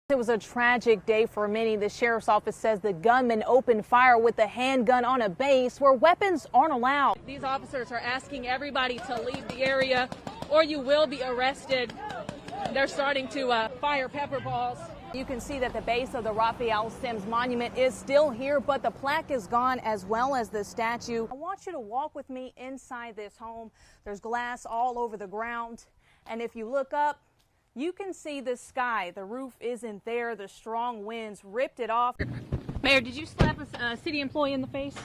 It was a tragic day for many. The sheriff's office says the gunman opened fire with a handgun on a base where weapons aren't allowed. These officers are asking everybody to leave the area or you will be arrested. They're starting to fire pepper balls. You can see that the base of the Rachael Sims monument is still here, but the plaque is gone as well as the statue. I want you to walk with me inside this home. There's glass all over the ground, and if you look up, you can see the sky. The roof isn't there. The strong winds ripped it off. Mayor, did you slap a city employee in the face? Do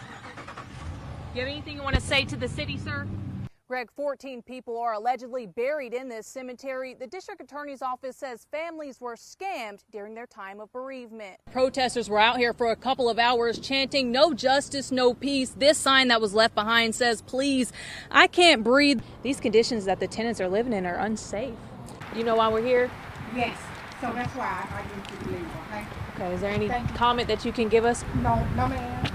you have anything you want to say to the city, sir? Greg, 14 people are allegedly buried in this cemetery. The district attorney's office says families were scammed during their time of bereavement. Protesters were out here for a couple of hours chanting, "No justice, no peace." This sign that was left behind says, "Please, I can't breathe." These conditions that the tenants are living in are unsafe. You know why we're here? Yes, so that's why I need to leave, okay? Okay, is there any comment that you can give us? No, ma'am.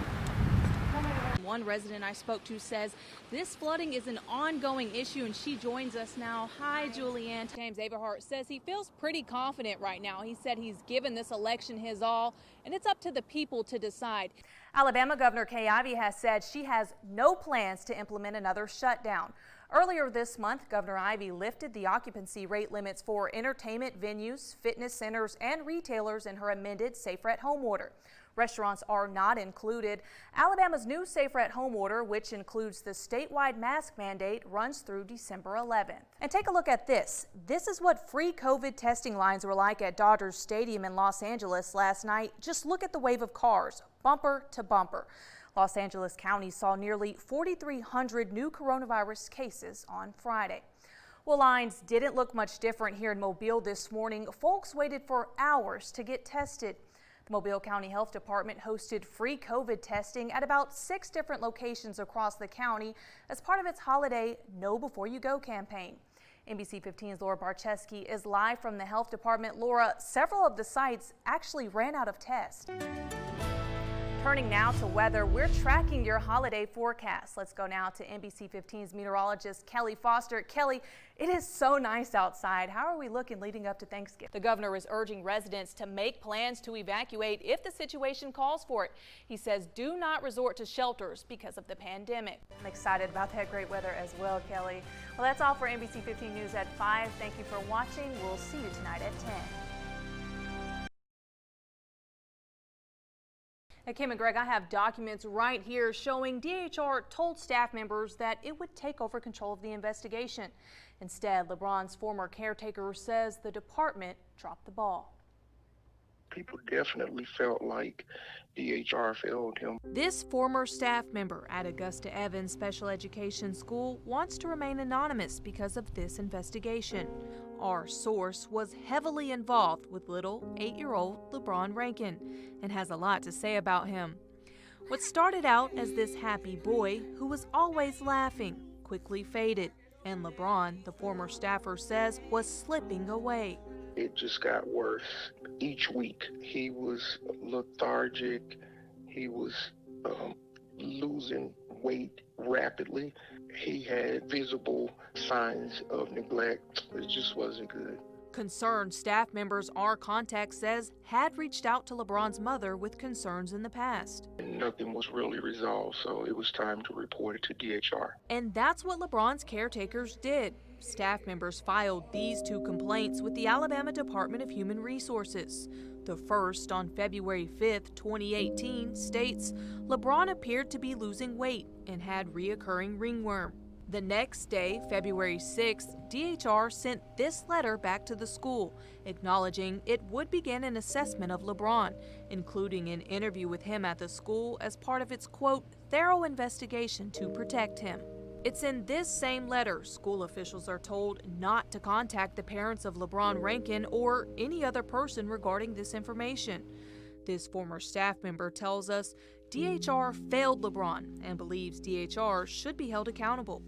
One resident I spoke to says this flooding is an ongoing issue, and she joins us now. Hi, Julianne. James Averhart says he feels pretty confident right now. He said he's given this election his all, and it's up to the people to decide. Alabama Governor Kay Ivey has said she has no plans to implement another shutdown. Earlier this month, Governor Ivey lifted the occupancy rate limits for entertainment venues, fitness centers, and retailers in her amended Safer at Home order. Restaurants are not included. Alabama's new Safer at Home order, which includes the statewide mask mandate, runs through December 11th. And take a look at this. This is what free COVID testing lines were like at Dodgers Stadium in Los Angeles last night. Just look at the wave of cars, bumper to bumper. Los Angeles County saw nearly 4,300 new coronavirus cases on Friday. Well, lines didn't look much different here in Mobile this morning. Folks waited for hours to get tested. The Mobile County Health Department hosted free COVID testing at about 6 different locations across the county as part of its holiday Know Before You Go campaign. NBC 15's Laura Barcheski is live from the health department. Laura, several of the sites actually ran out of tests. Turning now to weather, we're tracking your holiday forecast. Let's go now to NBC 15's meteorologist Kelly Foster. Kelly, it is so nice outside. How are we looking leading up to Thanksgiving? The governor is urging residents to make plans to evacuate if the situation calls for it. He says do not resort to shelters because of the pandemic. I'm excited about that great weather as well, Kelly. Well, that's all for NBC 15 News at 5. Thank you for watching. We'll see you tonight at 10. Now, Kim and Greg, I have documents right here showing DHR told staff members that it would take over control of the investigation. Instead, LeBron's former caretaker says the department dropped the ball. People definitely felt like DHR failed him. This former staff member at Augusta Evans Special Education School wants to remain anonymous because of this investigation. Our source was heavily involved with little 8-year-old LeBron Rankin and has a lot to say about him. What started out as this happy boy who was always laughing quickly faded, and LeBron, the former staffer says, was slipping away. It just got worse. Each week he was lethargic, he was losing weight rapidly. He had visible signs of neglect. It just wasn't good. Concerned staff members Our Contact says had reached out to LeBron's mother with concerns in the past. And nothing was really resolved, so it was time to report it to DHR. And that's what LeBron's caretakers did. Staff members filed these 2 complaints with the Alabama Department of Human Resources. The first, on February 5th, 2018, states LeBron appeared to be losing weight and had reoccurring ringworm. The next day, February 6th, DHR sent this letter back to the school, acknowledging it would begin an assessment of LeBron, including an interview with him at the school as part of its, quote, thorough investigation to protect him. It's in this same letter school officials are told not to contact the parents of LeBron Rankin or any other person regarding this information. This former staff member tells us DHR failed LeBron and believes DHR should be held accountable.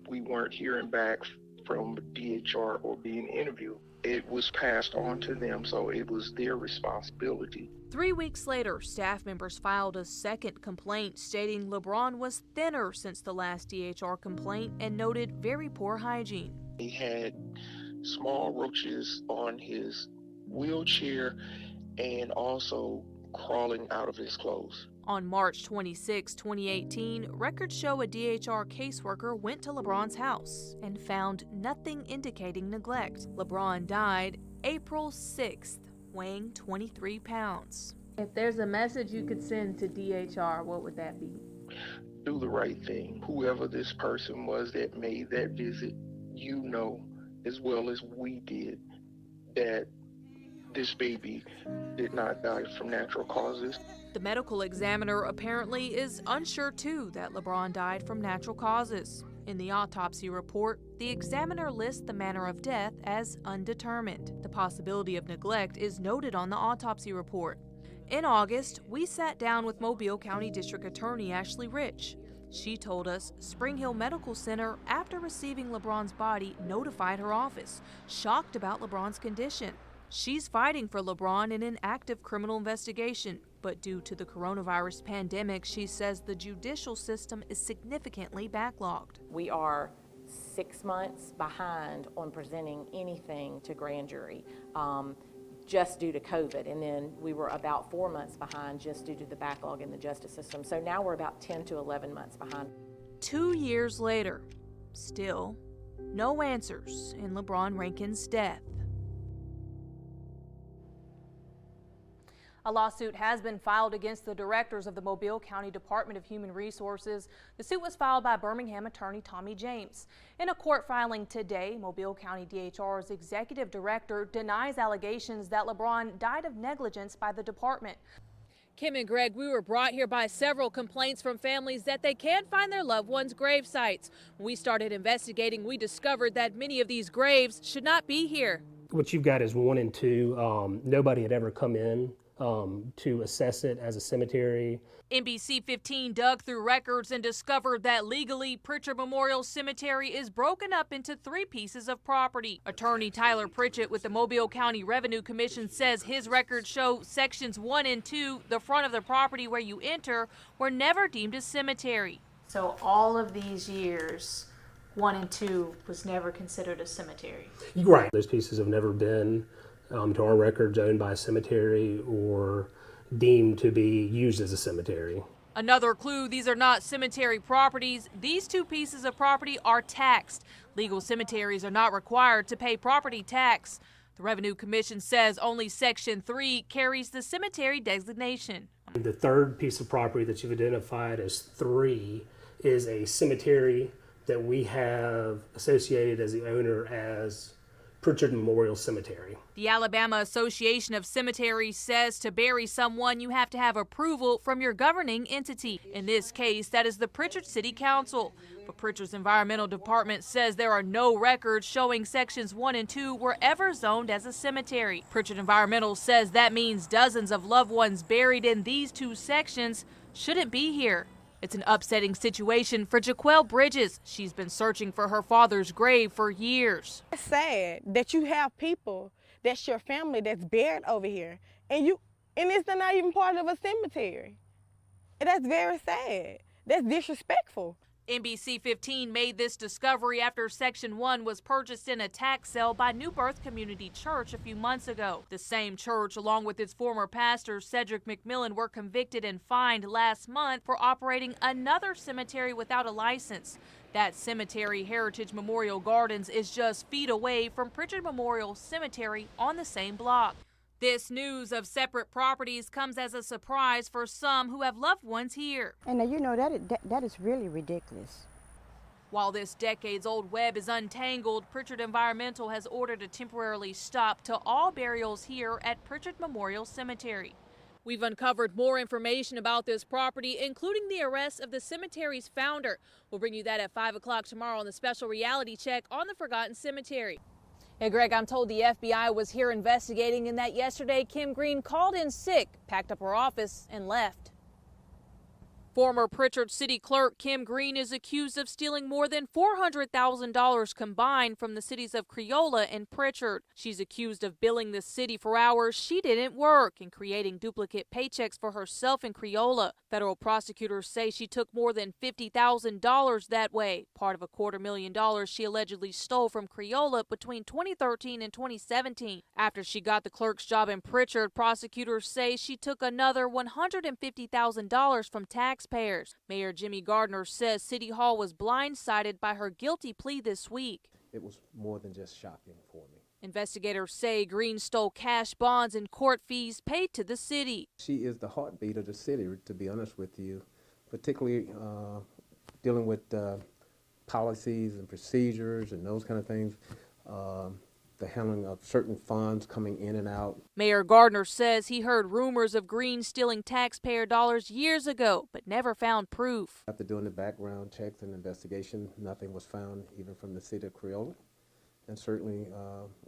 We weren't hearing back from DHR or being interviewed. It was passed on to them, so it was their responsibility. 3 weeks later, staff members filed a second complaint stating LeBron was thinner since the last DHR complaint and noted very poor hygiene. He had small roaches on his wheelchair and also crawling out of his clothes. On March 26, 2018, records show a DHR caseworker went to LeBron's house and found nothing indicating neglect. LeBron died April 6th, weighing 23 pounds. If there's a message you could send to DHR, what would that be? Do the right thing. Whoever this person was that made that visit, you know as well as we did that this baby did not die from natural causes. The medical examiner apparently is unsure too that LeBron died from natural causes. In the autopsy report, the examiner lists the manner of death as undetermined. The possibility of neglect is noted on the autopsy report. In August, we sat down with Mobile County District Attorney Ashley Rich. She told us Spring Hill Medical Center, after receiving LeBron's body, notified her office, shocked about LeBron's condition. She's fighting for LeBron in an active criminal investigation, but due to the coronavirus pandemic, she says the judicial system is significantly backlogged. We are 6 months behind on presenting anything to grand jury. Just due to COVID, and then we were about 4 months behind just due to the backlog in the justice system. So now we're about 10 to 11 months behind. 2 years later, still no answers in LeBron Rankin's death. A lawsuit has been filed against the directors of the Mobile County Department of Human Resources. The suit was filed by Birmingham attorney Tommy James. In a court filing today, Mobile County DHR's executive director denies allegations that LeBron died of negligence by the department. Kim and Greg, we were brought here by several complaints from families that they can't find their loved ones' grave sites. When we started investigating, we discovered that many of these graves should not be here. What you've got is 1 and 2. Nobody had ever come in to assess it as a cemetery. NBC 15 dug through records and discovered that legally Pritchard Memorial Cemetery is broken up into 3 pieces of property. Attorney Tyler Pritchett with the Mobile County Revenue Commission says his records show sections 1 and 2, the front of the property where you enter, were never deemed a cemetery. So all of these years, 1 and 2 was never considered a cemetery. Right. Those pieces have never been, to our records, owned by a cemetery or deemed to be used as a cemetery. Another clue, these are not cemetery properties. These 2 pieces of property are taxed. Legal cemeteries are not required to pay property tax. The Revenue Commission says only Section 3 carries the cemetery designation. The 3rd piece of property that you've identified as 3 is a cemetery that we have associated as the owner as Pritchard Memorial Cemetery. The Alabama Association of Cemeteries says to bury someone, you have to have approval from your governing entity. In this case, that is the Pritchard City Council. But Pritchard's Environmental Department says there are no records showing sections 1 and 2 were ever zoned as a cemetery. Pritchard Environmental says that means dozens of loved ones buried in these 2 sections shouldn't be here. It's an upsetting situation for Jaquel Bridges. She's been searching for her father's grave for years. It's sad that you have people that's your family that's buried over here, and it's not even part of a cemetery. And that's very sad. That's disrespectful. NBC 15 made this discovery after Section 1 was purchased in a tax sale by New Birth Community Church a few months ago. The same church, along with its former pastor, Cedric McMillan, were convicted and fined last month for operating another cemetery without a license. That cemetery, Heritage Memorial Gardens, is just feet away from Pritchard Memorial Cemetery on the same block. This news of separate properties comes as a surprise for some who have loved ones here. And that is really ridiculous. While this decades-old web is untangled, Pritchard Environmental has ordered a temporary stop to all burials here at Pritchard Memorial Cemetery. We've uncovered more information about this property, including the arrest of the cemetery's founder. We'll bring you that at 5 o'clock tomorrow on the special reality check on the Forgotten Cemetery. Hey, Greg, I'm told the FBI was here investigating and that yesterday Kim Green called in sick, packed up her office, and left. Former Pritchard City Clerk Kim Green is accused of stealing more than $400,000 combined from the cities of Creola and Pritchard. She's accused of billing the city for hours she didn't work and creating duplicate paychecks for herself in Creola. Federal prosecutors say she took more than $50,000 that way, part of a $250,000 she allegedly stole from Creola between 2013 and 2017. After she got the clerk's job in Pritchard, prosecutors say she took another $150,000 from taxpayers. Mayor Jimmy Gardner says City Hall was blindsided by her guilty plea this week. It was more than just shopping for me. Investigators say Green stole cash bonds and court fees paid to the city. She is the heartbeat of the city, to be honest with you, particularly dealing with policies and procedures and those kind of things. The handling of certain funds coming in and out. Mayor Gardner says he heard rumors of Green stealing taxpayer dollars years ago, but never found proof. After doing the background checks and investigation, nothing was found even from the city of Creola, and certainly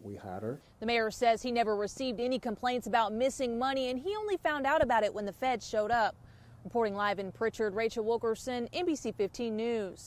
we hired her. The mayor says he never received any complaints about missing money, and he only found out about it when the feds showed up. Reporting live in Pritchard, Rachael Wilkerson, NBC 15 News.